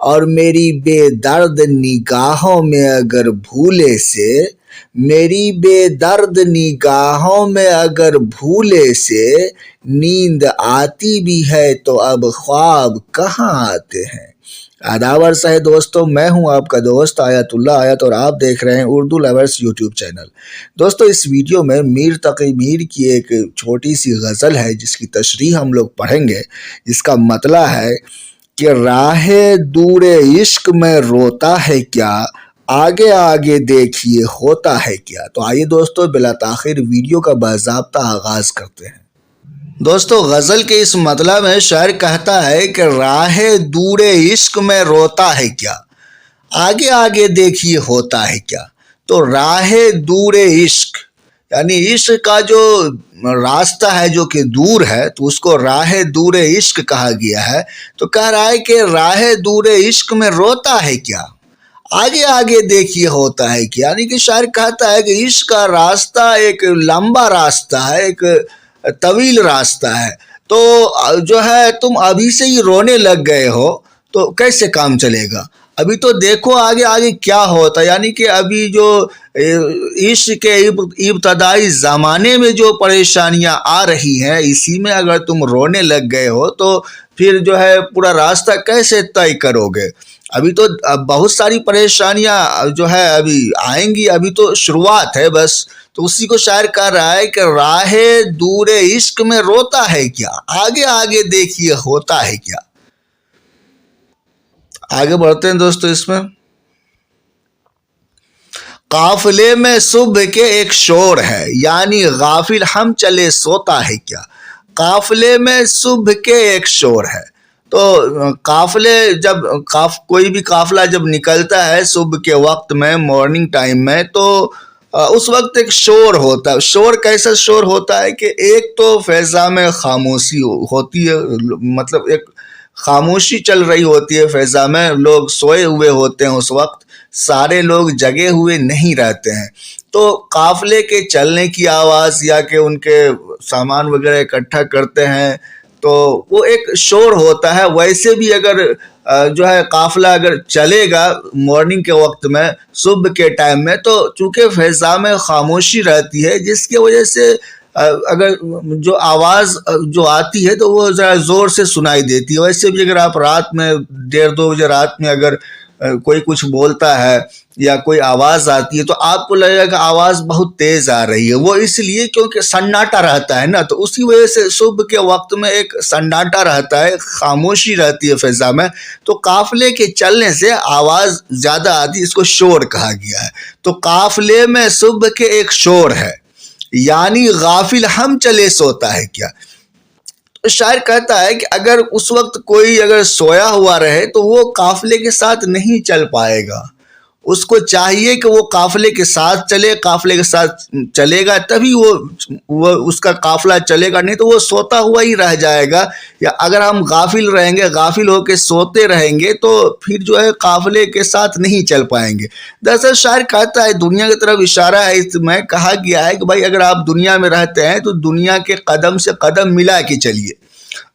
اور میری بے درد نگاہوں میں اگر بھولے سے، میری بے درد نگاہوں میں اگر بھولے سے نیند آتی بھی ہے تو اب خواب کہاں آتے ہیں۔ آداب عرصہ ہے دوستو، میں ہوں آپ کا دوست آیت اللہ آیت اور آپ دیکھ رہے ہیں اردو لورز یوٹیوب چینل۔ دوستو اس ویڈیو میں میر تقی میر کی ایک چھوٹی سی غزل ہے جس کی تشریح ہم لوگ پڑھیں گے، جس کا مطلب ہے کہ راہ دور عشق میں روتا ہے کیا، آگے آگے دیکھیے ہوتا ہے کیا۔ تو آئیے دوستو بلا تاخیر ویڈیو کا باضابطہ آغاز کرتے ہیں۔ دوستو غزل کے اس مطلب میں شاعر کہتا ہے کہ راہ دور عشق میں روتا ہے کیا، آگے آگے دیکھیے ہوتا ہے کیا۔ تو راہ دور عشق یعنی عشق کا جو راستہ ہے جو کہ دور ہے تو اس کو راہ دور عشق کہا گیا ہے۔ تو کہہ رہا ہے کہ راہ دور عشق میں روتا ہے کیا، آگے آگے دیکھیے ہوتا ہے کیا۔ یعنی کہ شاعر کہتا ہے کہ عشق کا راستہ ایک لمبا راستہ ہے، ایک طویل راستہ ہے، تو جو ہے تم ابھی سے ہی رونے لگ گئے ہو تو کیسے کام چلے گا، ابھی تو دیکھو آگے آگے کیا ہوتا۔ یعنی کہ ابھی جو عشق کے ابتدائی زمانے میں جو پریشانیاں آ رہی ہیں اسی میں اگر تم رونے لگ گئے ہو تو پھر جو ہے پورا راستہ کیسے طے کرو گے۔ ابھی تو بہت ساری پریشانیاں جو ہے ابھی آئیں گی، ابھی تو شروعات ہے بس۔ تو اسی کو شاعر کہہ رہا ہے کہ راہ دور عشق میں روتا ہے کیا، آگے آگے دیکھیے ہوتا ہے کیا۔ آگے بڑھتے ہیں دوستو اس میں۔ قافلے میں صبح کے ایک شور ہے، یعنی غافل ہم چلے سوتا ہے کیا۔ قافلے میں صبح کے ایک شور ہے، تو قافلے جب کوئی بھی قافلہ جب نکلتا ہے صبح کے وقت میں، مارننگ ٹائم میں، تو اس وقت ایک شور ہوتا ہے۔ شور کیسا شور ہوتا ہے کہ ایک تو فضا میں خاموشی ہوتی ہے، مطلب ایک خاموشی چل رہی ہوتی ہے فضا میں، لوگ سوئے ہوئے ہوتے ہیں اس وقت، سارے لوگ جگے ہوئے نہیں رہتے ہیں، تو قافلے کے چلنے کی آواز یا کہ ان کے سامان وغیرہ اکٹھا کرتے ہیں تو وہ ایک شور ہوتا ہے۔ ویسے بھی اگر جو ہے قافلہ اگر چلے گا مارننگ کے وقت میں، صبح کے ٹائم میں، تو چونکہ فضا میں خاموشی رہتی ہے جس کی وجہ سے اگر جو آواز جو آتی ہے تو وہ ذرا زور سے سنائی دیتی ہے۔ ویسے بھی اگر آپ رات میں 1:30-2 بجے رات میں اگر کوئی کچھ بولتا ہے یا کوئی آواز آتی ہے تو آپ کو لگے گا کہ آواز بہت تیز آ رہی ہے، وہ اس لیے کیونکہ سناٹا رہتا ہے نا، تو اسی وجہ سے صبح کے وقت میں ایک سناٹا رہتا ہے، خاموشی رہتی ہے فضا میں، تو قافلے کے چلنے سے آواز زیادہ آتی ہے، اس کو شور کہا گیا ہے۔ تو قافلے میں صبح کے ایک شور ہے، یعنی غافل ہم چلے سوتا ہے کیا۔ شاعر کہتا ہے کہ اگر اس وقت کوئی اگر سویا ہوا رہے تو وہ قافلے کے ساتھ نہیں چل پائے گا، اس کو چاہیے کہ وہ قافلے کے ساتھ چلے، قافلے کے ساتھ چلے گا تبھی وہ اس کا قافلہ چلے گا، نہیں تو وہ سوتا ہوا ہی رہ جائے گا۔ یا اگر ہم غافل رہیں گے، غافل ہو کے سوتے رہیں گے تو پھر جو ہے قافلے کے ساتھ نہیں چل پائیں گے۔ دراصل شاعر کہتا ہے، دنیا کی طرف اشارہ ہے، اس میں کہا گیا ہے کہ بھائی اگر آپ دنیا میں رہتے ہیں تو دنیا کے قدم سے قدم ملا کے چلیے،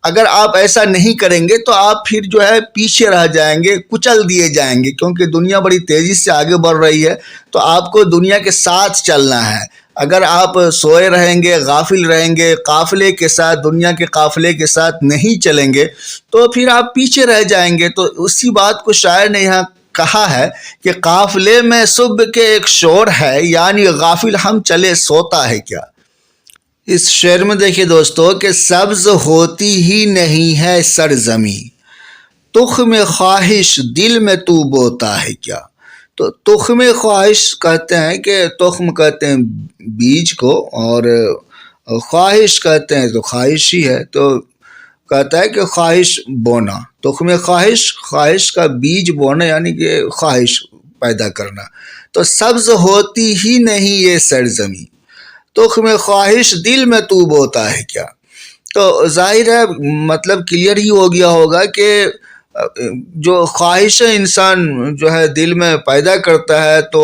اگر آپ ایسا نہیں کریں گے تو آپ پھر جو ہے پیچھے رہ جائیں گے، کچل دیے جائیں گے، کیونکہ دنیا بڑی تیزی سے آگے بڑھ رہی ہے، تو آپ کو دنیا کے ساتھ چلنا ہے۔ اگر آپ سوئے رہیں گے، غافل رہیں گے، قافلے کے ساتھ، دنیا کے قافلے کے ساتھ نہیں چلیں گے تو پھر آپ پیچھے رہ جائیں گے۔ تو اسی بات کو شاعر نے یہاں کہا ہے کہ قافلے میں صبح کے ایک شور ہے، یعنی غافل ہم چلے سوتا ہے کیا۔ اس شعر میں دیکھیے دوستو کہ سبز ہوتی ہی نہیں ہے سرزمیں، تخم خواہش دل میں تو بوتا ہے کیا۔ تو تخم خواہش کہتے ہیں کہ تخم کہتے ہیں بیج کو، اور خواہش کہتے ہیں تو خواہش ہی ہے، تو کہتا ہے کہ خواہش بونا، تخم خواہش، خواہش کا بیج بونا یعنی کہ خواہش پیدا کرنا۔ تو سبز ہوتی ہی نہیں یہ سرزمین، تخم خواہش دل میں تو بوتا ہے کیا۔ تو ظاہر ہے مطلب کلیئر ہی ہو گیا ہوگا کہ جو خواہش انسان جو ہے دل میں پیدا کرتا ہے تو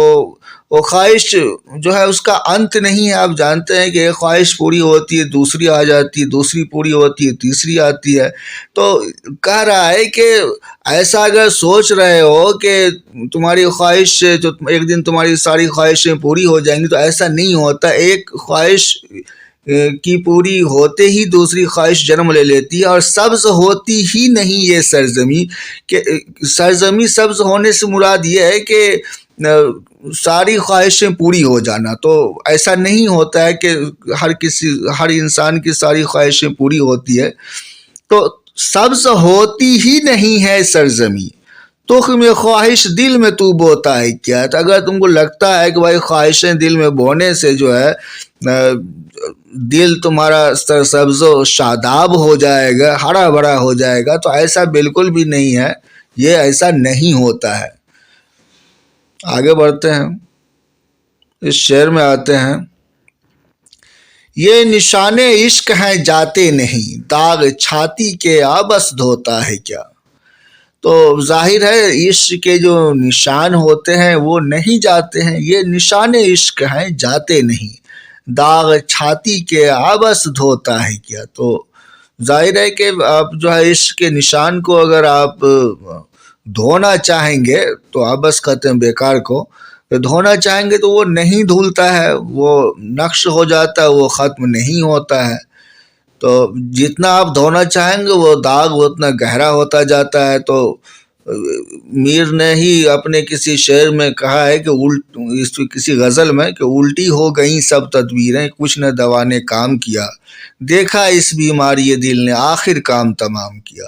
وہ خواہش جو ہے اس کا انت نہیں ہے۔ آپ جانتے ہیں کہ ایک خواہش پوری ہوتی ہے دوسری آ جاتی ہے، دوسری پوری ہوتی ہے تیسری آتی ہے۔ تو کہہ رہا ہے کہ ایسا اگر سوچ رہے ہو کہ تمہاری خواہش جو ایک دن تمہاری ساری خواہشیں پوری ہو جائیں گی، تو ایسا نہیں ہوتا۔ ایک خواہش کی پوری ہوتے ہی دوسری خواہش جنم لے لیتی ہے، اور سبز ہوتی ہی نہیں یہ سرزمین، کہ سرزمین سبز ہونے سے مراد یہ ہے کہ ساری خواہشیں پوری ہو جانا۔ تو ایسا نہیں ہوتا ہے کہ ہر انسان کی ساری خواہشیں پوری ہوتی ہے۔ تو سبز ہوتی ہی نہیں ہے سرزمین، تخم خواہش دل میں تو بوتا ہے کیا۔ تو اگر تم کو لگتا ہے کہ بھائی خواہشیں دل میں بونے سے جو ہے دل تمہارا سرسبز و شاداب ہو جائے گا، ہرا بھرا ہو جائے گا، تو ایسا بالکل بھی نہیں ہے، یہ ایسا نہیں ہوتا ہے۔ آگے بڑھتے ہیں، اس شعر میں آتے ہیں۔ یہ نشان عشق ہیں جاتے نہیں، داغ چھاتی کے آبس دھوتا ہے کیا۔ تو ظاہر ہے عشق کے جو نشان ہوتے ہیں وہ نہیں جاتے ہیں، یہ نشان عشق ہیں جاتے نہیں، داغ چھاتی کے آبس دھوتا ہے کیا۔ تو ظاہر ہے کہ آپ جو ہے عشق کے نشان کو اگر آپ دھونا چاہیں گے تو آبس کہتے ہیں بیکار کو، دھونا چاہیں گے تو وہ نہیں دھلتا ہے، وہ نقش ہو جاتا ہے، وہ ختم نہیں ہوتا ہے۔ تو جتنا آپ دھونا چاہیں گے وہ داغ اتنا گہرا ہوتا جاتا ہے۔ تو میر نے ہی اپنے کسی شعر میں کہا ہے کہ کسی غزل میں کہ الٹی ہو گئیں سب تدبیریں، کچھ نہ دوا نے کام کیا، دیکھا اس بیماری دل نے آخر کام تمام کیا۔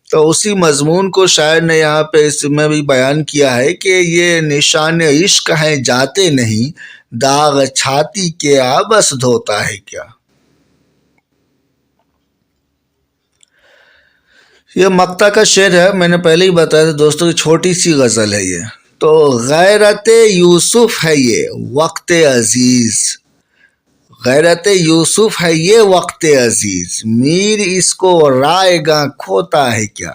تو اسی مضمون کو شاعر نے یہاں پہ اس میں بھی بیان کیا ہے کہ یہ نشان عشق ہیں جاتے نہیں، داغ چھاتی کے آبس دھوتا ہے کیا۔ یہ مقطع کا شعر ہے، میں نے پہلے ہی بتایا تھا دوستوں کی چھوٹی سی غزل ہے یہ۔ تو غیرت یوسف ہے یہ وقت عزیز، غیرت یوسف ہے یہ وقت عزیز، میر اس کو رائے گاں کھوتا ہے کیا۔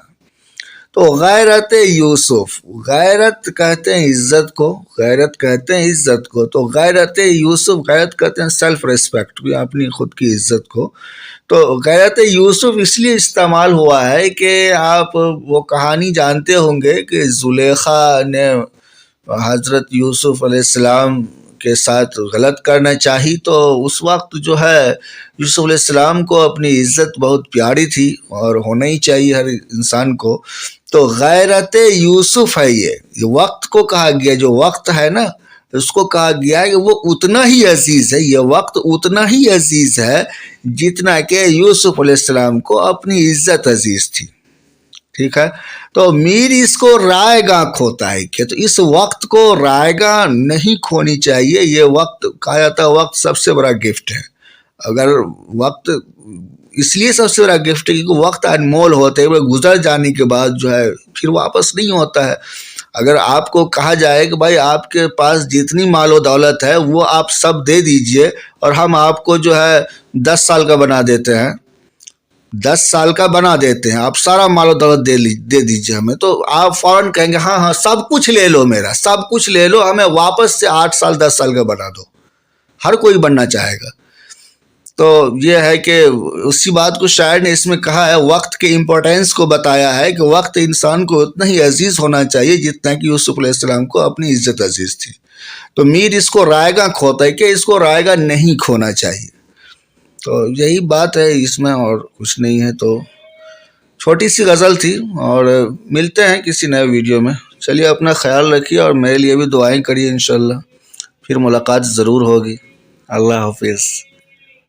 تو غیرت یوسف، غیرت کہتے ہیں عزت کو، غیرت کہتے ہیں عزت کو، تو غیرت یوسف، غیرت کہتے ہیں سیلف ریسپیکٹ، اپنی خود کی عزت کو۔ تو غیرت یوسف اس لیے استعمال ہوا ہے کہ آپ وہ کہانی جانتے ہوں گے کہ زلیخا نے حضرت یوسف علیہ السلام کے ساتھ غلط کرنا چاہی، تو اس وقت جو ہے یوسف علیہ السلام کو اپنی عزت بہت پیاری تھی اور ہونا ہی چاہیے ہر انسان کو۔ تو غیرت یوسف ہے یہ وقت کو کہا گیا، جو وقت ہے نا اس کو کہا گیا ہے کہ وہ اتنا ہی عزیز ہے، یہ وقت اتنا ہی عزیز ہے جتنا کہ یوسف علیہ السلام کو اپنی عزت عزیز تھی، ٹھیک ہے۔ تو میر اس کو رائے گاں کھوتا ہے کہ تو اس وقت کو رائے گاں نہیں کھونی چاہیے۔ یہ وقت کہا جاتا ہے وقت سب سے بڑا گفٹ ہے، اگر وقت اس لیے سب سے بڑا گفٹ ہے کیونکہ وقت انمول ہوتا ہے، گزر جانے کے بعد جو ہے پھر واپس نہیں ہوتا ہے۔ اگر آپ کو کہا جائے کہ بھائی آپ کے پاس جتنی مال و دولت ہے وہ آپ سب دے دیجئے، اور ہم آپ کو جو ہے 10 سال کا بنا دیتے ہیں، 10 سال کا بنا دیتے ہیں، آپ سارا مال و دولت دے دیجئے ہمیں، تو آپ فوراً کہیں گے ہاں سب کچھ لے لو، میرا سب کچھ لے لو، ہمیں واپس سے 8 سال 10 سال کا بنا دو۔ ہر کوئی بننا چاہے گا۔ تو یہ ہے کہ اسی بات کو شاعر نے اس میں کہا ہے، وقت کے امپورٹنس کو بتایا ہے کہ وقت انسان کو اتنا ہی عزیز ہونا چاہیے جتنا کہ یوسف علیہ السلام کو اپنی عزت عزیز تھی۔ تو میر اس کو رائے گاں کھوتا ہے کہ اس کو رائے گاں نہیں کھونا چاہیے۔ تو یہی بات ہے اس میں، اور کچھ نہیں ہے۔ تو چھوٹی سی غزل تھی، اور ملتے ہیں کسی نئے ویڈیو میں۔ چلیے اپنا خیال رکھیے اور میرے لیے بھی دعائیں کریے، انشاءاللہ پھر ملاقات ضرور ہوگی۔ اللہ حافظ۔